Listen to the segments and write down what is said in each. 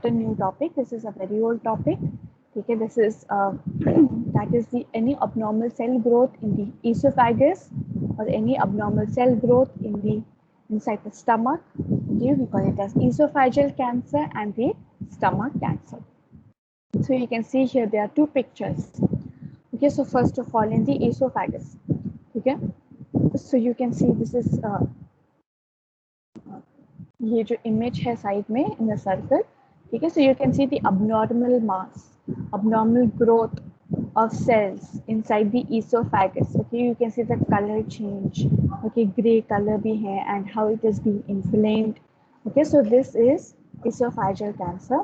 a new topic. This is a very old topic. Okay, this is that is the any abnormal cell growth in the esophagus or any abnormal cell growth in the inside the stomach. Okay, we call it as esophageal cancer and the stomach cancer. So you can see here there are two pictures. Okay, so first of all in the esophagus. Okay, so you can see this is ये जो image है side में in the circle, ठीक है. So you can see the abnormal mass, abnormal growth of cells inside the esophagus. Okay, you can see the color change. Okay, gray color भी है and how it is being inflamed. Okay, so this is esophageal cancer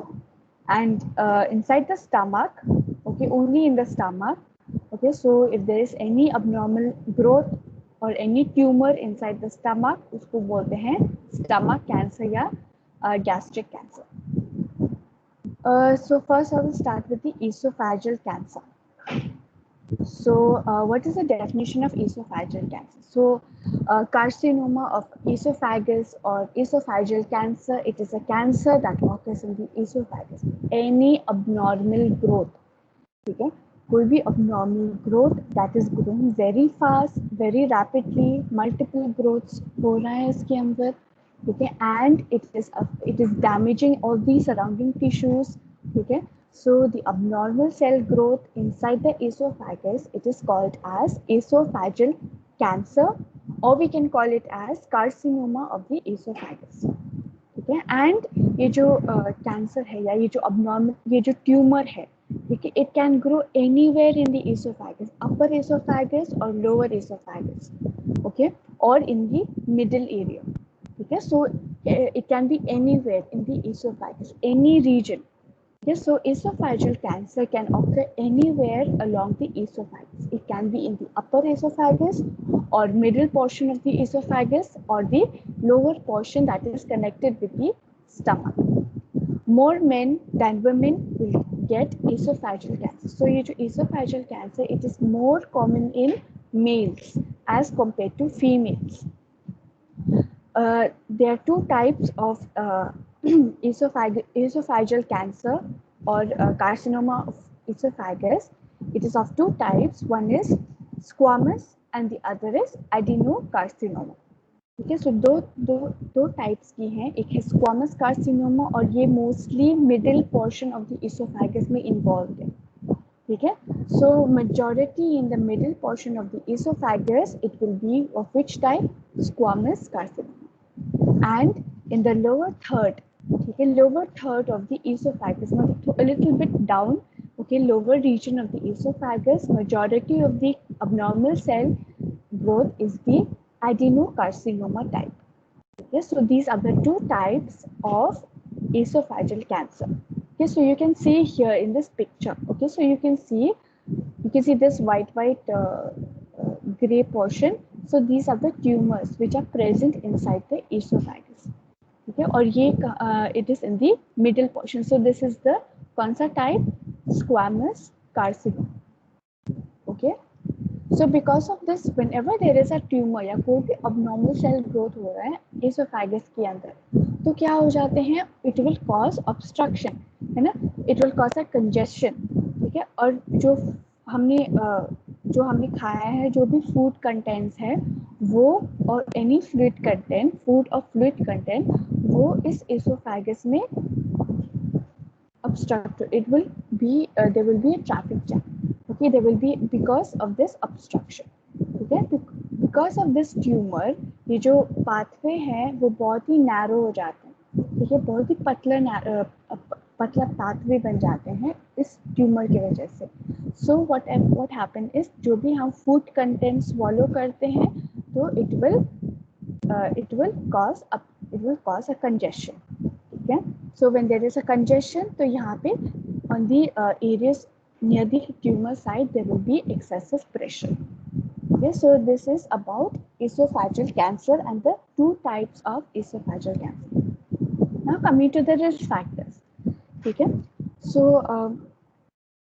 and inside the stomach. Okay, only in the stomach. Okay, so if there is any abnormal growth और any tumour inside the stomach उसको बोलते हैं stomach cancer या gastric cancer. So first I will start with the esophageal cancer. So what is the definition of esophageal cancer? So carcinoma of esophagus or esophageal cancer, it is a cancer that occurs in the esophagus. Any abnormal growth, ठीक है, कोई भी abnormal growth that is growing very fast, very rapidly, multiple growths हो रहा है इसके अंदर, ठीक है, and it is damaging all the surrounding tissues, ठीक है. So the abnormal cell growth inside the esophagus, it is called as esophageal cancer, or we can call it as carcinoma of the esophagus. ठीक है. And ये जो cancer है या ये जो abnormal, ये जो ट्यूमर है, ठीक है, it can grow anywhere in the esophagus, upper esophagus or lower esophagus, okay, or in the middle area, ठीक है. So it can be anywhere in the esophagus, any region. Okay, so esophageal cancer can occur anywhere along the esophagus. It can be in the upper esophagus or middle portion of the esophagus or the lower portion that is connected with the stomach. More men than women will get esophageal cancer. So ये जो esophageal cancer, it is more common in males as compared to females. There are two types of esophageal cancer or carcinoma of esophagus. It is of two types. One is squamous and the other is adenocarcinoma. ठीक है. सो दो types की हैं. एक है squamous carcinoma और ये mostly middle portion of the esophagus में इन्वॉल्व है, ठीक है. सो majority in the middle portion of the esophagus it will be of which type? Squamous carcinoma. And in the lower third, ठीक है, lower third of the esophagus, मतलब a little bit down, okay, lower region of the esophagus, majority of the abnormal cell growth is the adenocarcinoma type. Okay, so these are the two types of esophageal cancer. Okay, so you can see here in this picture. Okay, so you can see this white gray portion. So these are the tumors which are present inside the esophagus. Okay, और ये it is in the middle portion. So this is the कौन सा type? Squamous carcinoma. Okay. So because of this, whenever there is a tumor या कोई भी abnormal cell growth हो रहा है esophagus के अंदर, तो क्या हो जाते हैं? It will cause obstruction, है ना? It will cause a congestion, ठीक है. और जो हमने खाया है, जो भी food contents है, वो और any fluid content, food or fluid content, वो इस esophagus में obstruct. It will be there will be a traffic jam. Okay, there will be because of this obstruction. ठीक है, because of this tumor, ये जो pathway है वो बहुत ही narrow हो जाते हैं, ठीक है, बहुत ही पतला pathway बन जाते हैं इस tumor की वजह से. So what happen is जो भी हम food content swallow करते हैं, तो it will cause a congestion. ठीक है. So when there is a congestion, तो यहाँ पे on the areas near the tumor site there will be excessive pressure. Okay, so this is about esophageal cancer and the two types of esophageal cancer. Now coming to the risk factors. Okay, so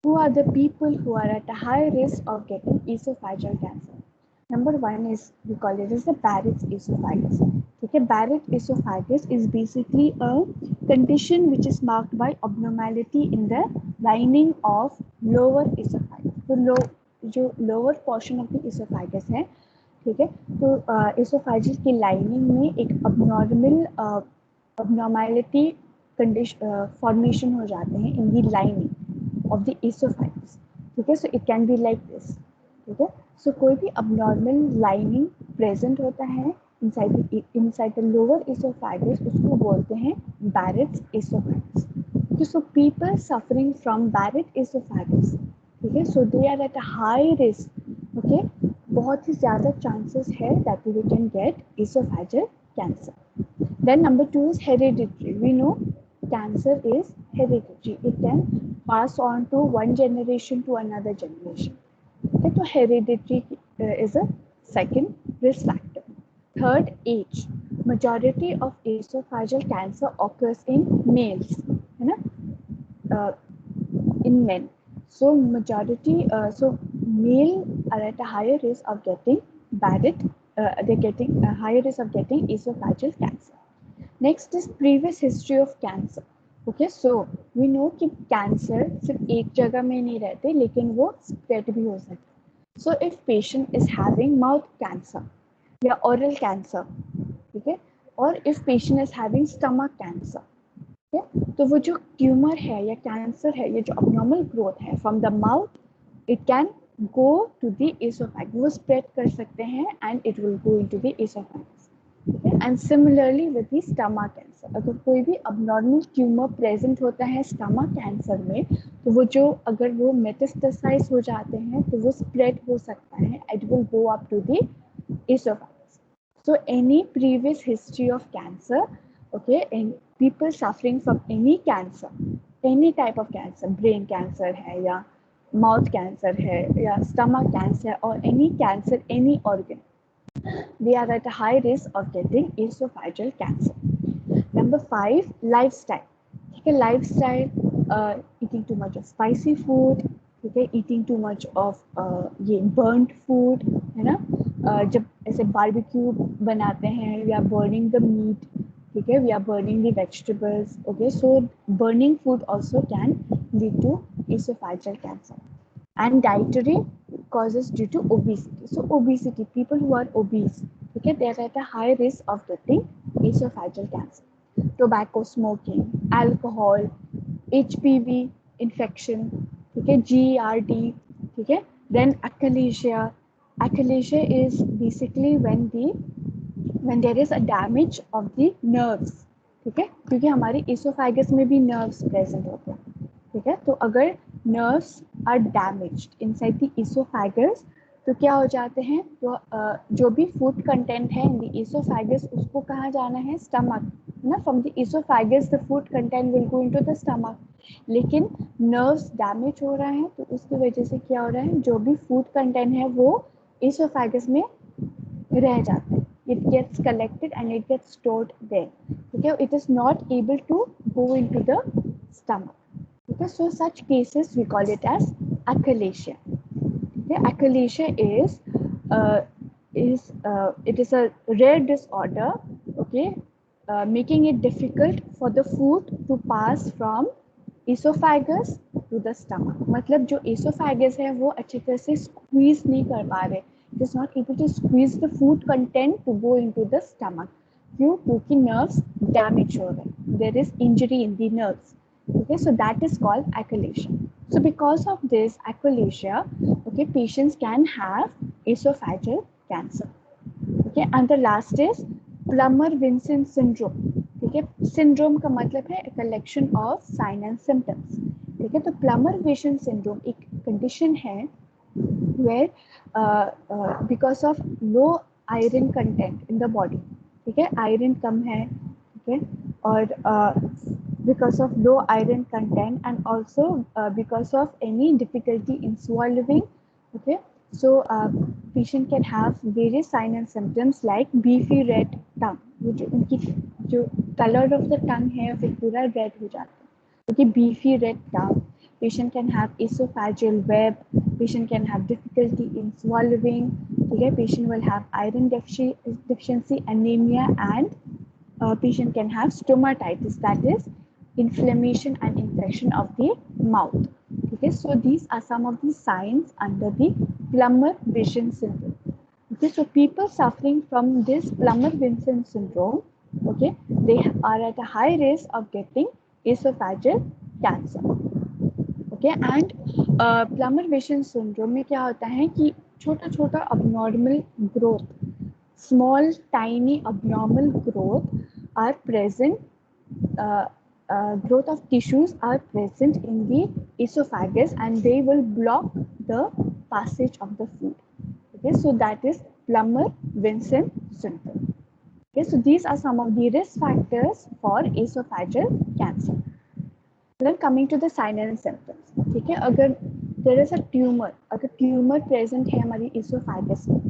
who are the people who are at a high risk of getting esophageal cancer? Number one is, we call it as the Barrett's esophagus. ठीक है. Barrett esophagus is basically a condition which is marked by abnormality in the lining of lower esophagus. तो जो lower portion of the esophagus है, ठीक है, तो esophagus की lining में एक abnormality condition formation हो जाते हैं in the lining of the esophagus. ठीक है, so it can be like this. ठीक है, so कोई भी abnormal lining present होता है inside the lower esophagus, उसको बोलते हैं Barrett's esophagus. Okay, so people suffering from Barrett esophagus, ठीक है, so they are at a high risk. Okay, बहुत ही ज़्यादा chances है that we can get esophageal cancer. Then number 2 is hereditary. We know cancer is hereditary. It can pass on to one generation to another generation. Okay, so hereditary is a second risk factor. Third, age. Majority of esophageal cancer occurs in males, है ना? In men. So majority, so male are at a higher risk of getting Barrett. They're getting a higher risk of getting esophageal cancer. Next is previous history of cancer. Okay, so we know कि cancer सिर्फ एक जगह में नहीं रहते, लेकिन वो spread भी हो सकते. So if patient is having mouth cancer या oral cancer, ठीक है, और if patient is having stomach cancer, ठीक है, तो वो जो ट्यूमर है या कैंसर है, ये जो abnormal growth है from the mouth, it can go to the esophagus. वो spread कर सकते हैं and it will go into the esophagus. And similarly with the stomach cancer, अगर कोई भी abnormal tumor present होता है stomach cancer में, तो वो जो अगर वो metastasize हो जाते हैं तो वो spread हो सकता है, it will go up to the esophagus. So any previous history of cancer, okay, and people suffering from any cancer, any type of cancer, brain cancer है या mouth cancer है या stomach cancer or any cancer, any organ, they are at a high risk of getting esophageal cancer. Number 5, lifestyle. ठीक है, lifestyle, eating too much of spicy food, ठीक है, eating too much of ये burnt food, है ना, जब ऐसे barbecue बनाते हैं, we are burning the meat, ठीक है, we are burning the vegetables. Okay, so burning food also can lead to esophageal cancer. And dietary causes due to obesity. So obesity, people who are obese, okay, they are at a high risk of getting esophageal cancer. Tobacco smoking, alcohol, HPV infection, okay, GERD, okay. Then achalasia. Achalasia is basically when there is a damage of the nerves, ठीक है, क्योंकि हमारे esophagus में भी nerves present होते हैं, ठीक है, तो अगर nerves are damaged inside the esophagus, तो क्या हो जाते हैं, तो जो भी food content है in the esophagus, उसको कहाँ जाना है, stomach, ना, from the esophagus the food content will go into the stomach. लेकिन nerves damage हो रहा है, तो उसकी वजह से क्या हो रहा है, जो भी food content है वो esophagus में रह जाता है. It gets collected and it gets stored there. Okay, it is not able to go into the stomach. Okay, so such cases we call it as achalasia. Okay, achalasia is it is a rare disorder. Okay, making it difficult for the food to pass from esophagus to the stomach. मतलब जो esophagus है वो अच्छी तरह से squeeze नहीं कर पा रहे. It is not able to squeeze the food content to go into the stomach. क्यों? क्योंकि nerves damage हो रहे. There is injury in the nerves. Okay, so that is called achalasia. So because of this achalasia, okay, patients can have esophageal cancer. Okay, and the last is Plummer-Vinson syndrome. ठीक है, syndrome का मतलब है a collection of signs and symptoms. ठीक है, तो Plummer-Vinson syndrome एक condition है where because of low iron content in the body, ठीक है, iron कम है, ठीक है, और because of low iron content and also because of any difficulty in swallowing, okay, so patient can have various signs and symptoms like beefy red tongue. जो उनकी जो color of the tongue है फिर पूरा red हो जाता है, क्योंकि beefy red tongue. Patient can have esophageal web, patient can have difficulty in swallowing, ठीक है, patient will have iron deficiency, anemia, and patient can have stomatitis, that is inflammation and infection of the mouth. Okay, so these are some of the signs under the Plummer-Vinson syndrome. Okay, so people suffering from this Plummer-Vinson syndrome, okay, they are at a high risk of getting esophageal cancer. Okay, and Plummer-Vinson syndrome में क्या होता है कि छोटा छोटा abnormal growth, small tiny abnormal growth are present, growth of tissues are present in the esophagus, and they will block the passage of the food. Okay, so that is Plummer-Vinson syndrome. Okay, so these are some of the risk factors for esophageal cancer. Then coming to the signs and symptoms. ठीक है, अगर there is a tumor, अगर tumor present है हमारी esophagus में,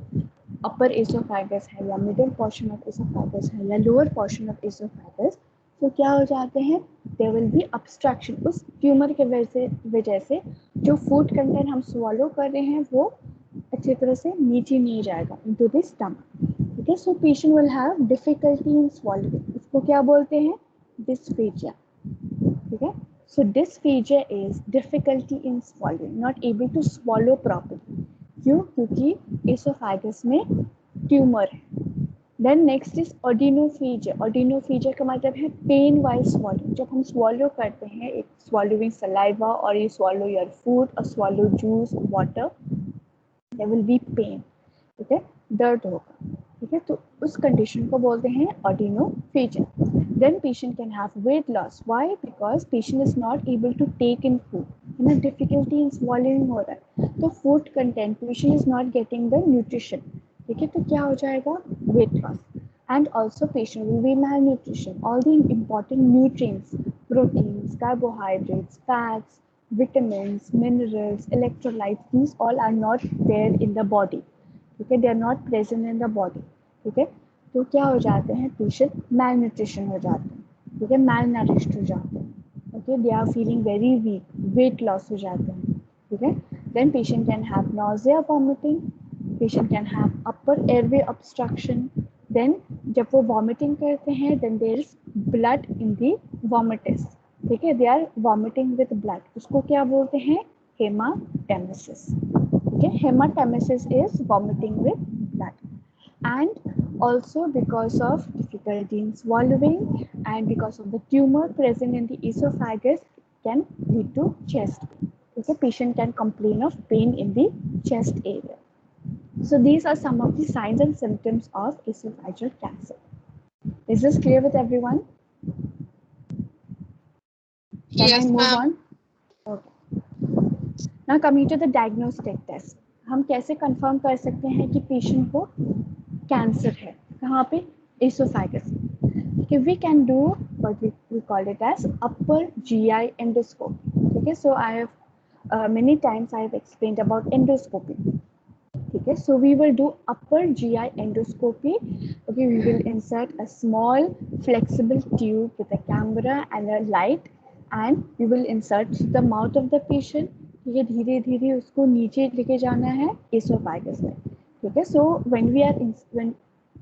upper esophagus है या middle portion of esophagus है या lower portion of esophagus, तो क्या हो जाते हैं, there will be obstruction. उस tumor के वजह से जो food content हम swallow कर रहे हैं वो अच्छी तरह से नीचे नहीं जाएगा into the stomach. ठीक है, so patient will have difficulty in swallowing. इसको क्या बोलते हैं, dysphagia. ठीक है, so dysphagia is difficulty in swallowing, not able to swallow properly. क्यों, क्योंकि esophagus में tumor है. Then next is odynophagia. Odynophagia का मतलब है pain while swallowing. जब हम swallow करते हैं, एक swallowing saliva or you swallow your food or swallow juice, water, there will be pain. ठीक है, दर्द होगा. ठीक है, तो उस कंडीशन को बोलते हैं odynophagia. Then patient can have weight loss. Why? Because patient is not able to take in food. है ना, difficulty in swallowing हो रहा है, तो food content, patient is not getting the nutrition. ठीक है, तो क्या हो जाएगा, weight loss. And also patient will be malnutrition. All the important nutrients, proteins, carbohydrates, fats, vitamins, minerals, electrolytes, these all are not there in the body. ठीक है, they are not present in the body. ठीक है, तो क्या हो जाते हैं, patient malnutrition हो जाते हैं. ठीक है, malnourished हो जाते हैं. Okay, they are feeling very weak, weight loss हो जाते हैं. ठीक है, then patient can have nausea, vomiting, patient can have upper airway obstruction. Then जब वो वॉमिटिंग करते हैं, then there is blood in the vomitus. ठीक है, they are vomiting with blood. उसको क्या बोलते हैं, हेमाटेमेसिस. ठीक है, haematemesis is vomiting with blood. And also because of difficulty in swallowing and because of the tumor present in the esophagus can lead to chest pain. Okay, patient can complain of pain in the chest area. So these are some of the signs and symptoms of esophageal cancer. Is this clear with everyone? Can I move on? Okay. Now coming to the diagnostic test. हम कैसे confirm कर सकते हैं कि patient को cancer है, कहाँ पे, esophagus. Okay, we can do what we call it as upper GI endoscopy. Okay, so I have many times I have explained about endoscopy. Okay, so we will do upper GI endoscopy. Okay, we will insert a small flexible tube with a camera and a light, and we will insert the mouth of the patient. ये धीरे धीरे उसको नीचे लेके जाना है esophagus में. ठीक है, so when we are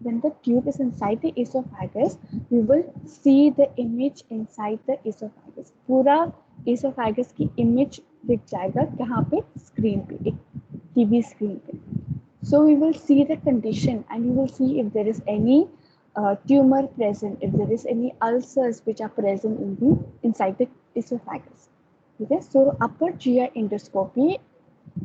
when the tube is inside the esophagus, we will see the image inside the esophagus. पूरा esophagus की image दिख जाएगा कहाँ पे, screen पे, एक TV screen पे. So we will see the condition and you will see if there is any tumor present, if there is any ulcers which are present in the inside the esophagus. Okay, so upper GI endoscopy,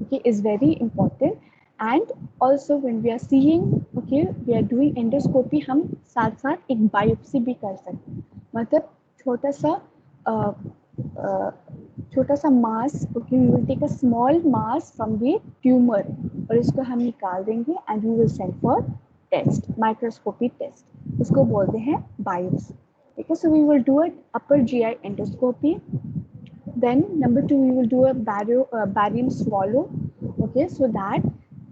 okay, is very important. And also when we are seeing, okay, we are doing endoscopy, हम साथ साथ एक biopsy भी कर सकते हैं. मतलब छोटा सा मास, okay, we will take a small mass from the tumor और इसको हम निकाल देंगे and we will send for test, microscopy test. उसको बोलते हैं biopsy. Okay, so we will do an upper GI endoscopy. Then number 2, we will do a barium swallow. Okay, so that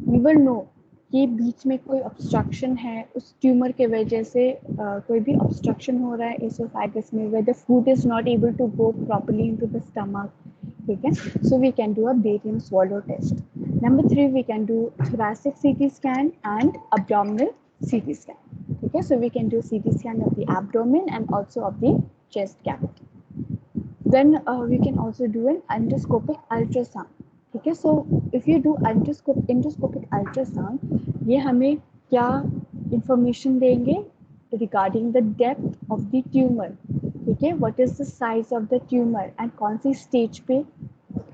we will know कि बीच में कोई obstruction है, उस tumour के वजह से कोई भी obstruction हो रहा है esophagus में, where the food is not able to go properly into the stomach. ठीक है, so we can do a barium swallow test. Number 3, we can do thoracic CT scan and abdominal CT scan. Okay, so we can do CT scan of the abdomen and also of the chest cavity. Then we can also do an endoscopic ultrasound. ठीक है, so if you do endoscopic ultrasound, ये हमें क्या information देंगे regarding the depth of the tumor. ठीक है, what is the size of the tumor and कौन सी stage पे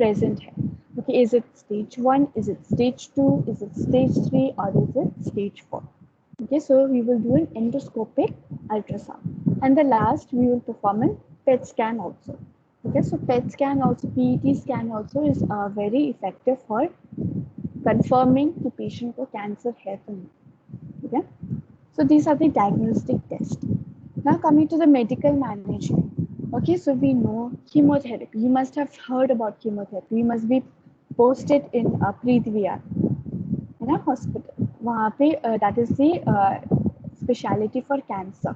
present है. Okay, is it stage 1, is it stage 2, is it stage 3 or is it stage 4. Okay, so we will do an endoscopic ultrasound. And the last, we will perform a PET scan also. Okay, so PET scan also, PET scan also is very effective for confirming the patient को cancer है तो नहीं. Okay, so these are the diagnostic tests. Now coming to the medical management. Okay, so we know chemotherapy. You must have heard about chemotherapy. You must be posted in Preet in a hospital. वहाँ पे that is the specialty for cancer.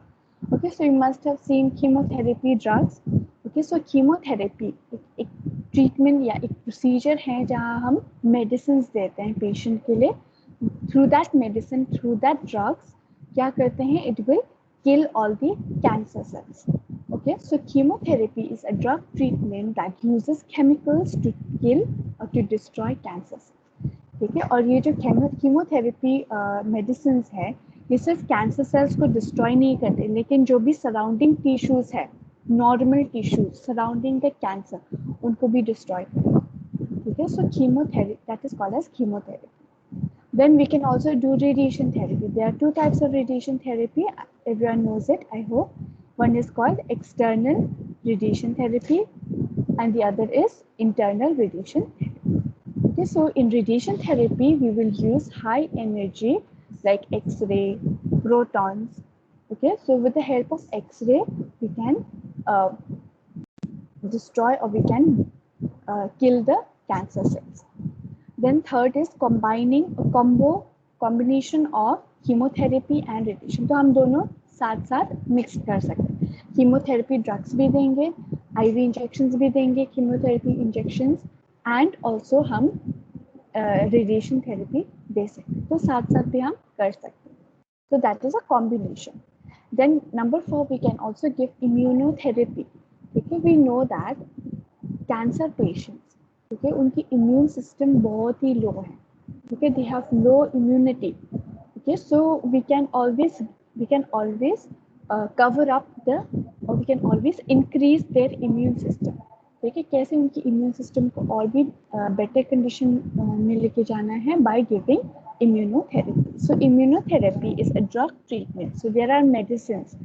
Okay, so you must have seen chemotherapy drugs. Okay, so chemotherapy एक treatment या एक procedure है जहाँ हम medicines देते हैं patient के लिए. Through that medicine, through that drugs, क्या करते हैं? It will kill all the cancer cells. Okay, so chemotherapy is a drug treatment that uses chemicals to kill or to destroy cancer cells. ठीक है, और ये जो कीमोथेरेपी मेडिसिन है ये सिर्फ कैंसर सेल्स को डिस्ट्रॉय नहीं करते, लेकिन जो भी सराउंडिंग टिश्यूज है, normal tissues surrounding the cancer, उनको भी डिस्ट्रॉय करते. ठीक है, so chemotherapy, that is called as chemotherapy. Then we can also do radiation therapy. There are 2 types of radiation therapy. Everyone knows it, I hope. One is called external radiation therapy and the other is internal radiation therapy. Okay, so in radiation therapy, we will use high energy like X-ray, protons. Okay, so with the help of X-ray, we can destroy or we can kill the cancer cells. Then third is combining a combination of chemotherapy and radiation. तो हम दोनों साथ साथ mix कर सकते हैं. Chemotherapy drugs भी देंगे, IV इंजेक्शंस भी देंगे, कीमोथेरेपी इंजेक्शंस एंड ऑल्सो हम रेडिएशन थेरेपी दे सकते हैं. तो साथ साथ भी हम कर सकते हैं. So that is a combination. Then number 4, we can also give immunotherapy. Okay, we know that cancer patients, okay, उनकी immune system बहुत ही low है. Okay, they have low immunity. Okay, so we can always cover up or we can always increase their immune system. ठीक है, कैसे उनकी immune system को और भी better condition में लेके जाना है by giving immunotherapy. So immunotherapy is a drug treatment. So there are medicines.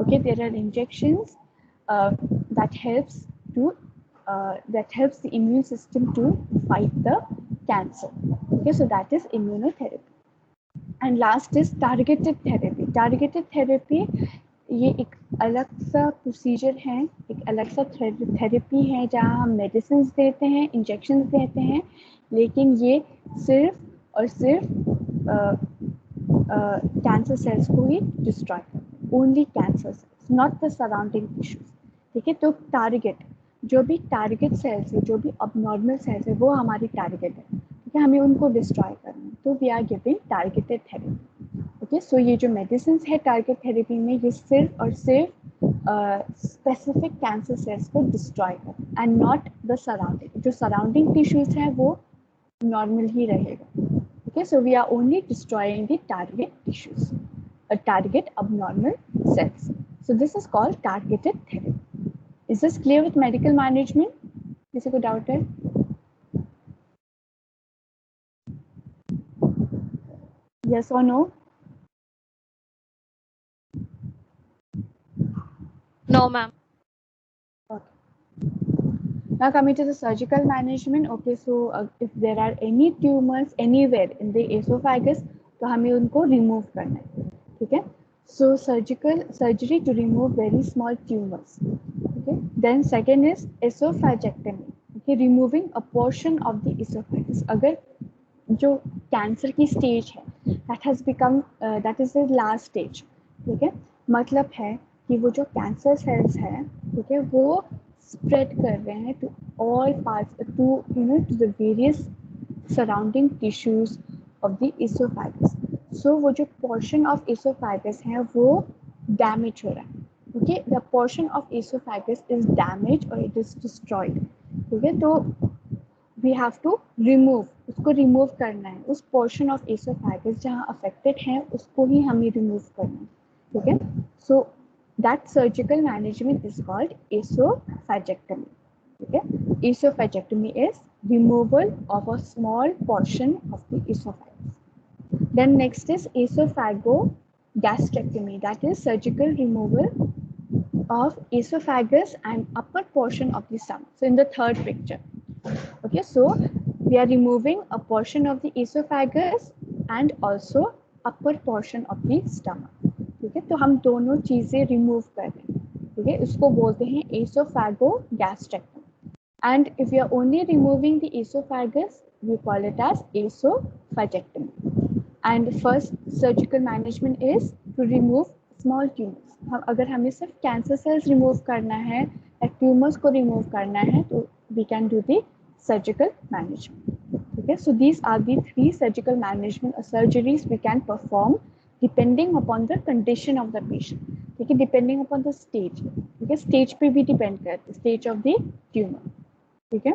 Okay, there are injections that helps the immune system to fight the cancer. Okay, so that is immunotherapy. And last is targeted therapy. Targeted therapy ये एक अलग सा procedure है, एक अलग सा therapy है जहाँ हम मेडिसिन देते हैं, इंजेक्शन देते हैं, लेकिन ये सिर्फ और सिर्फ कैंसर सेल्स को ही डिस्ट्रॉय करते हैं. Only cancer cells, not the surrounding tissues. ठीक है, तो टारगेट, जो भी टारगेट सेल्स है, जो भी अबनॉर्मल सेल्स है, वो हमारी टारगेट है. ठीक है, हमें उनको डिस्ट्रॉय करना है, तो we are giving targeted therapy. Okay, so ये जो मेडिसिन है टारगेट थेरेपी में, ये सिर्फ और सिर्फ स्पेसिफिक कैंसर सेल्स को डिस्ट्रॉय कर एंड नॉट द सराउंडिंग. जो सराउंडिंग टिश्यूज है वो नॉर्मल ही रहेगा. Okay, so we are only destroying the target tissues, target abnormal cells. So this is called targeted therapy. Is this clear with medical management? किसी को doubt है? Yes or no? No, ma'am. Okay. Now coming to the surgical management. Okay, so if there are any tumors anywhere in the esophagus, तो हमें उनको remove करना है. ठीक है? So surgery to remove very small tumors. Okay. Then second is esophagectomy. Okay, removing a portion of the esophagus. अगर जो cancer की स्टेज है, that is the last stage. ठीक है, मतलब है कि वो जो कैंसर सेल्स है, ठीक है, वो स्प्रेड कर रहे हैं to all parts, to the various surrounding tissues of the esophagus. So वो जो portion of esophagus है वो damage हो रहा है. Okay, the portion of esophagus is damaged or it is destroyed. Okay, तो we have to remove, उसको remove करना है, उस portion of esophagus जहाँ affected है उसको ही हमें remove करना है. ठीक है, so that surgical management is called esophagectomy. Okay, esophagectomy is removal of a small portion of the esophagus. Then next is esophagogastrectomy, that is surgical removal of esophagus and upper portion of the stomach. So in the third picture, okay, so we are removing a portion of the esophagus and also upper portion of the stomach. ठीक है, तो हम दोनों चीजें remove कर रहे हैं. ठीक है, इसको बोलते हैं esophagogastrectomy. And if we are only removing the esophagus, we call it as esophagectomy. And first surgical management is to remove small tumors. हम अगर हमें सिर्फ कैंसर सेल्स रिमूव करना है या ट्यूमर्स को रिमूव करना है तो we can do the surgical management. Okay, so these are the 3 surgical management or surgeries we can perform depending upon the condition of the patient. Okay, depending upon the stage. Okay, stage पे भी depend करते, stage of the tumor. Okay,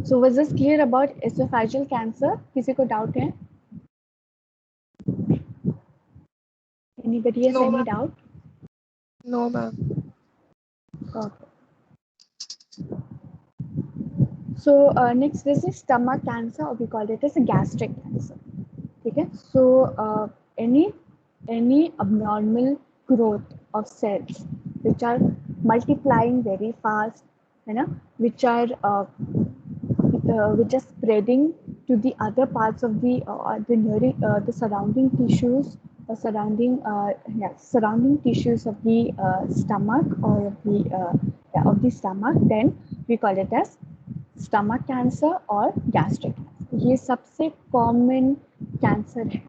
so was this clear about esophageal cancer? किसी को doubt है? Anybody has any doubt? No, ma'am. Okay. So next is the stomach cancer, or we call it as a gastric cancer. Okay, so any abnormal growth of cells which are multiplying very fast, you know, which are spreading to the other parts of the surrounding tissues or surrounding tissues of the stomach or of the stomach, then we call it as stomach cancer or gastric cancer. ये सबसे common cancer है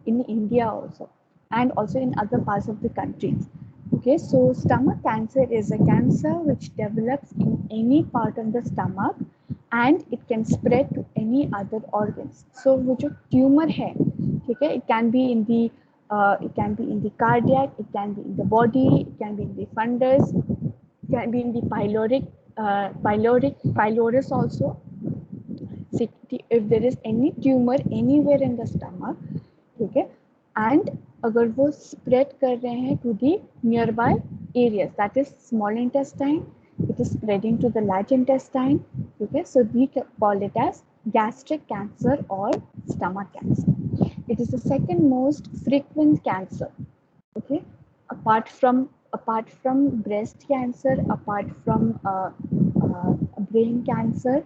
in India also and also in other parts of the countries. Okay, so stomach cancer is a cancer which develops in any part of the stomach and it can spread to any other organs. So वो जो tumor है, ठीक है, it can be in the cardiac, it can be in the body, it can be in the fundus, it can be in the pylorus also. See, if there is any tumor anywhere in the stomach, ठीक है, and अगर वो spread कर रहे हैं to the nearby areas, that is small intestine, it is spreading to the large intestine. Okay, so we call it as gastric cancer or stomach cancer. It is the second most frequent cancer. Okay, apart from breast cancer, apart from brain cancer,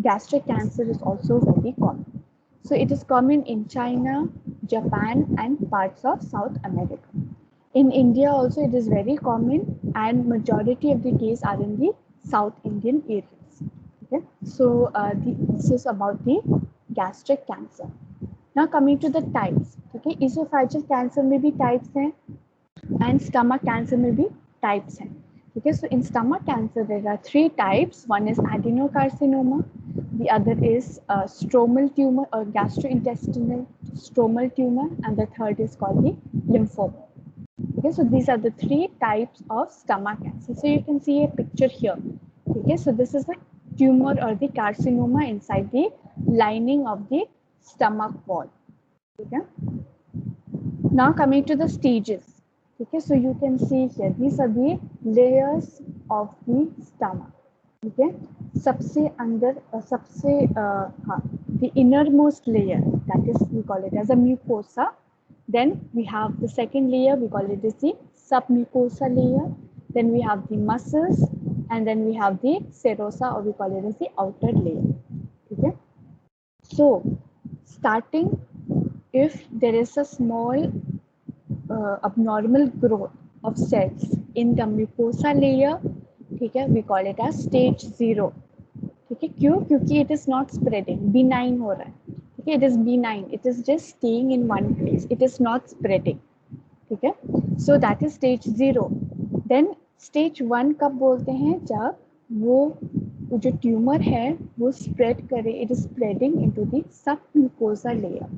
gastric cancer is also very common. So it is common in China, Japan, and parts of South America. In India also it is very common, and majority of the cases are in the South Indian areas. Okay, so this is about the gastric cancer. Now coming to the types. Okay, esophageal cancer में भी types हैं and stomach cancer में भी types हैं. Okay, so in stomach cancer there are 3 types. One is adenocarcinoma, the other is stromal tumor or gastrointestinal stromal tumor, and the third is called the lymphoma. Okay, so these are the 3 types of stomach cancer. So you can see a picture here. Okay, so this is the tumor or the carcinoma inside the lining of the stomach wall. Okay, now coming to the stages. Okay, so you can see here, these are the layers of the stomach. Okay, सबसे अंदर the innermost layer, that is we call it as a mucosa. Then we have the second layer, we call it as the submucosa layer. Then we have the muscles, and then we have the serosa, or we call it as the outer layer. Okay, so starting, if there is a small abnormal growth of cells in the mucosa layer, ठीक है, we call it as stage 0. ठीक है, क्यों? क्योंकि it is not spreading, benign हो रहा है. ठीक है, it is benign, it is just staying in one place, it is not spreading. ठीक है, so that is stage 0. Then stage 1 कब बोलते हैं? जब वो जो ट्यूमर है वो स्प्रेड करे, it is spreading into the sub mucosa layer.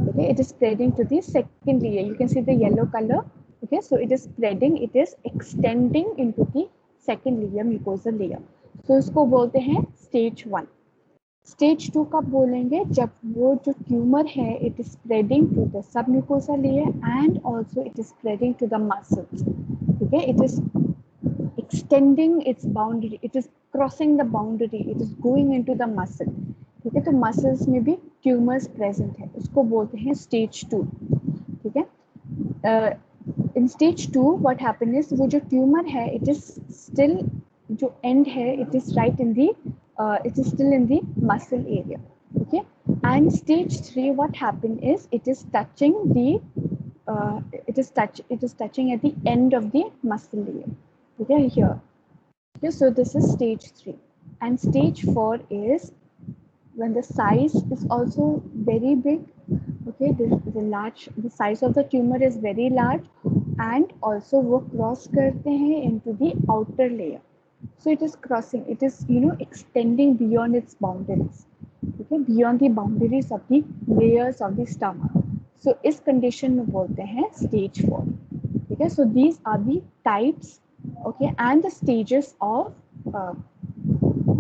Okay, it is spreading to the second layer. You can see the yellow color. Okay, so it is spreading, it is extending into the second layer, mucosal layer. So इसको बोलते हैं stage 1. Stage 2 कब बोलेंगे? जब वो जो tumour है it is spreading to the submucosal layer and also it is spreading to the muscles. Okay, it is extending its boundary, it is crossing the boundary, it is going into the muscle. ठीक है, तो muscles में भी tumours present है, उसको बोलते हैं stage 2. ठीक है, in stage 2 what happen is वो जो ट्यूमर है इट इज स्टिल, जो एंड है it is right in the, it is still in the muscle area. Okay, and stage 3 what happen is it is touching the, it is touching at the end of the muscle layer. Okay, here. Okay, so this is stage 3. And stage 4 is when the size is also very big. Okay, the size of the tumor is very large and also वो cross करते हैं into the outer layer. So it is crossing, it is extending beyond its boundaries. Okay, beyond the boundaries of the layers of the stomach. So इस condition में बोलते हैं stage 4. Okay, so these are the types, okay, and the stages of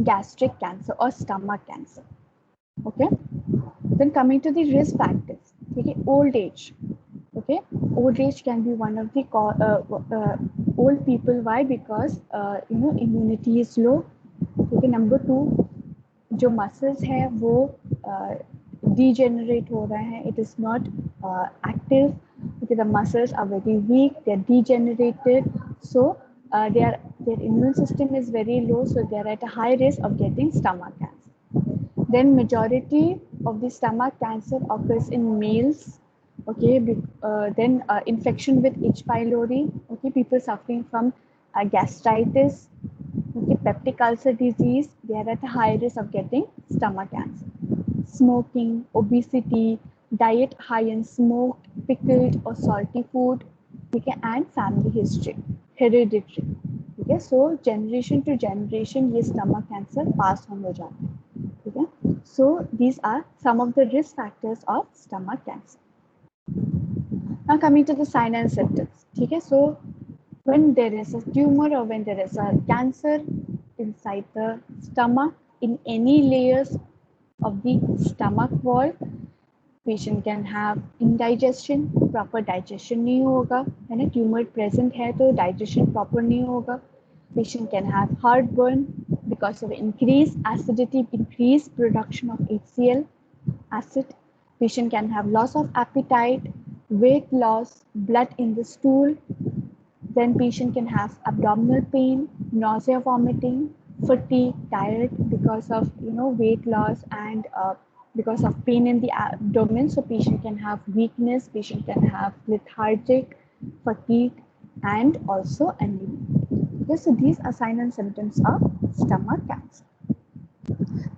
gastric cancer or stomach cancer. Okay, then coming to the risk factors. Okay, old age. Okay, old age can be one of the old people. Why? Because immunity is low. Okay, number 2, जो muscles है वो degenerate हो रहा है, it is not active. Okay, the muscles are very weak, they are degenerated, so their immune system is very low, so they are at a high risk of getting stomach cancer. Then majority of the stomach cancer occurs in males. Okay, then infection with H. pylori. Okay, people suffering from gastritis. Okay, peptic ulcer disease, they are at a high risk of getting stomach cancer. Smoking, obesity, diet high in smoked, pickled or salty food. Okay, and family history, hereditary. Okay, so generation to generation ये stomach cancer pass on हो जाता है. Okay, so these are some of the risk factors of stomach cancer. Now coming to the signs and symptoms. Okay, so when there is a tumor or when there is a cancer inside the stomach in any layers of the stomach wall, patient can have indigestion, proper digestion नहीं होगा, है ना, tumor present है तो digestion proper नहीं होगा. Patient can have heartburn because of increased acidity, increased production of HCl acid. Patient can have loss of appetite, weight loss, blood in the stool. Then patient can have abdominal pain, nausea, vomiting, fatigue, tired because of weight loss and because of pain in the abdomen. So patient can have weakness, patient can have lethargic, fatigue, and also anemia. Okay, so these are signs and symptoms of stomach cancer.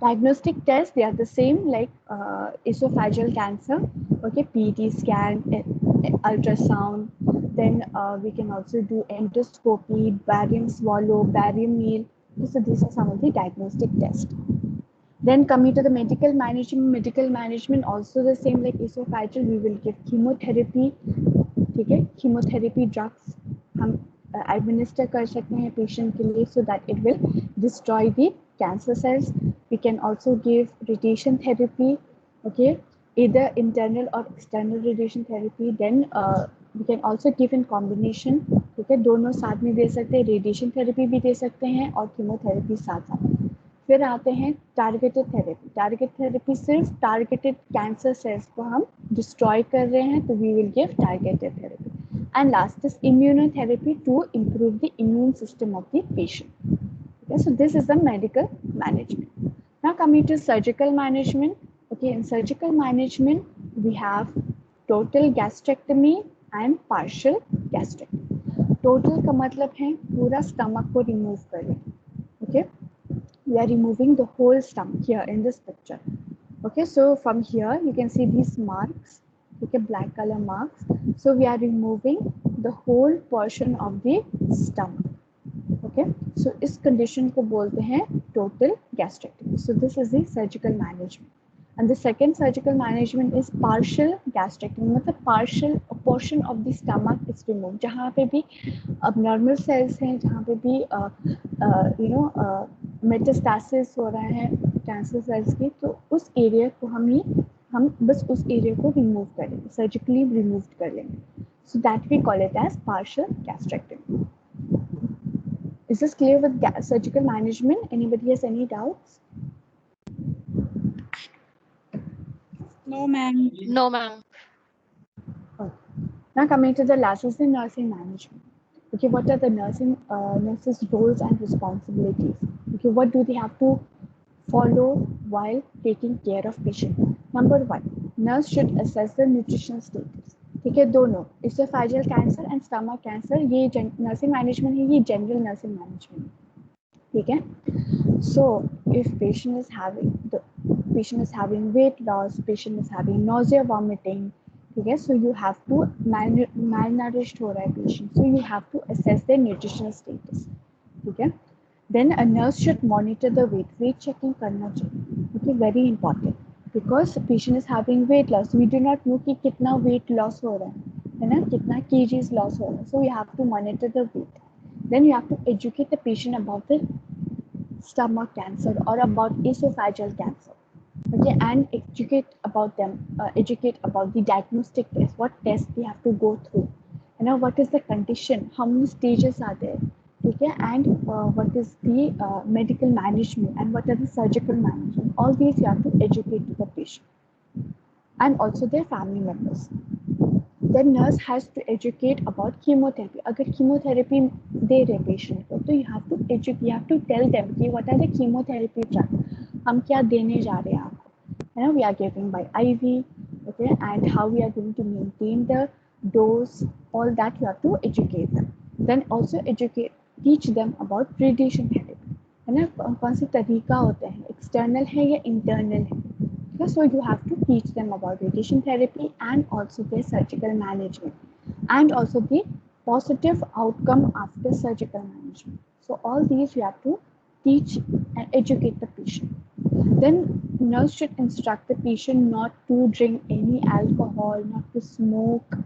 Diagnostic tests, they are the same like esophageal cancer. Okay, PET scan, ultrasound. Then we can also do endoscopy, barium swallow, barium meal. So these are some of the diagnostic tests. Then coming to the medical management also the same like esophageal. We will give chemotherapy. ठीक है, chemotherapy drugs हम administer कर सकते हैं patient के लिए so that it will destroy the cancer cells. We can also give radiation therapy. Okay, either internal or external radiation therapy. Then we can also give in combination. ठीक है, दोनों साथ में दे सकते हैं, radiation therapy भी दे सकते हैं और chemotherapy साथ साथ. फिर आते हैं टारगेटेड थेरेपी. टारगेट थेरेपी सिर्फ टारगेटेड कैंसर सेल्स को हम डिस्ट्रॉय कर रहे हैं तो we will give targeted therapy. And last is immunotherapy to improve the immune system of the patient. Okay, so this is the medical management. Now coming to surgical management. Okay, in surgical management we have total gastrectomy and partial gastrectomy. Total का मतलब है पूरा stomach को remove करें. Okay, we are removing the whole stomach here in this picture. Okay, so from here you can see these marks. Okay, black color marks. So we are removing the whole portion of the stomach. Okay. Okay, so इस condition को बोलते हैं total gastrectomy. So this is the surgical management. And the second surgical management is partial gastrectomy. मतलब partial portion of the stomach is removed. जहाँ पे भी abnormal cells हैं, जहाँ पे भी metastasis हो रहा है cancer cells की, तो उस area को हम बस उस area को remove कर लेंगे, surgically removed कर लेंगे. So that we call it as partial gastrectomy. Is this clear with surgical management? Anybody has any doubts? No, ma'am. No, ma'am. Okay. Now coming to the last is the nursing management. Okay, what are the nurses' roles and responsibilities? Okay, what do they have to follow while taking care of patient? Number one, nurse should assess the nutritional status. ठीक है, दोनों esophageal cancer and stomach cancer ये nursing management है, ये general nursing management. ठीक है. So if patient is having weight loss, patient is having nausea, vomiting, okay, so you have to malnourished हो रहा है patient, so you have to assess their nutritional status. Okay, then a nurse should monitor the weight checking करना चाहिए. Okay, very important, because patient is having weight loss, we do not know कि कितना weight loss हो रहा है ना, कितना kgs loss हो रहा है, so you have to monitor the weight. Then you have to educate the patient about the stomach cancer or about esophageal cancer, okay, and educate about the diagnostic test, what tests they have to go through, what is the condition, how many stages are there, okay, and what is the medical management and what are the surgical management. All these you have to educate to the patient and also their family members. The nurse has to educate about chemotherapy. अगर chemotherapy दे रहे patient को, तो you have to tell them कि what are the chemotherapy drugs, हम क्या देने जा रहे हैं आपको, we are giving by IV, okay, and how we are going to maintain the dose, all that you have to educate them. Then also teach them about radiation therapy, है ना, कौन से तरीका होते हैं, external है या internal है. So you have to teach them about radiation therapy and also their surgical management and also the positive outcome after surgical management. So all these you have to teach and educate the patient. Then nurse should instruct the patient not to drink any alcohol, not to smoke,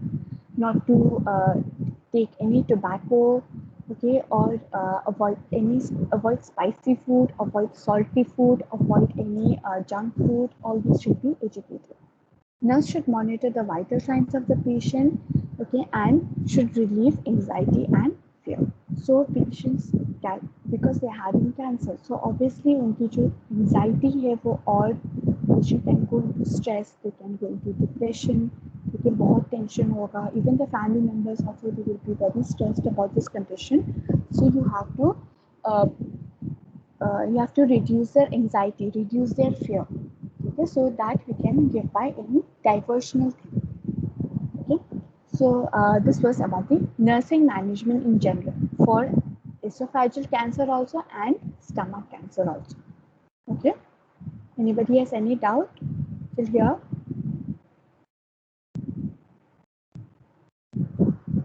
not to take any tobacco, okay, or avoid spicy food, avoid salty food, avoid any junk food. All these should be educated. Nurse should monitor the vital signs of the patient, okay, and should relieve anxiety and fear. So patients can, because they are having cancer, so obviously उनकी जो anxiety है वो और patient can go into stress, they can go into depression, क्योंकि बहुत tension होगा. Even the family members also, they will be very stressed about this condition. So you have to reduce their anxiety, reduce their fear. Okay, so that we can give by any diversional thing. Okay, so this was about the nursing management in general for esophageal cancer also and stomach cancer also. Okay, anybody has any doubt till here?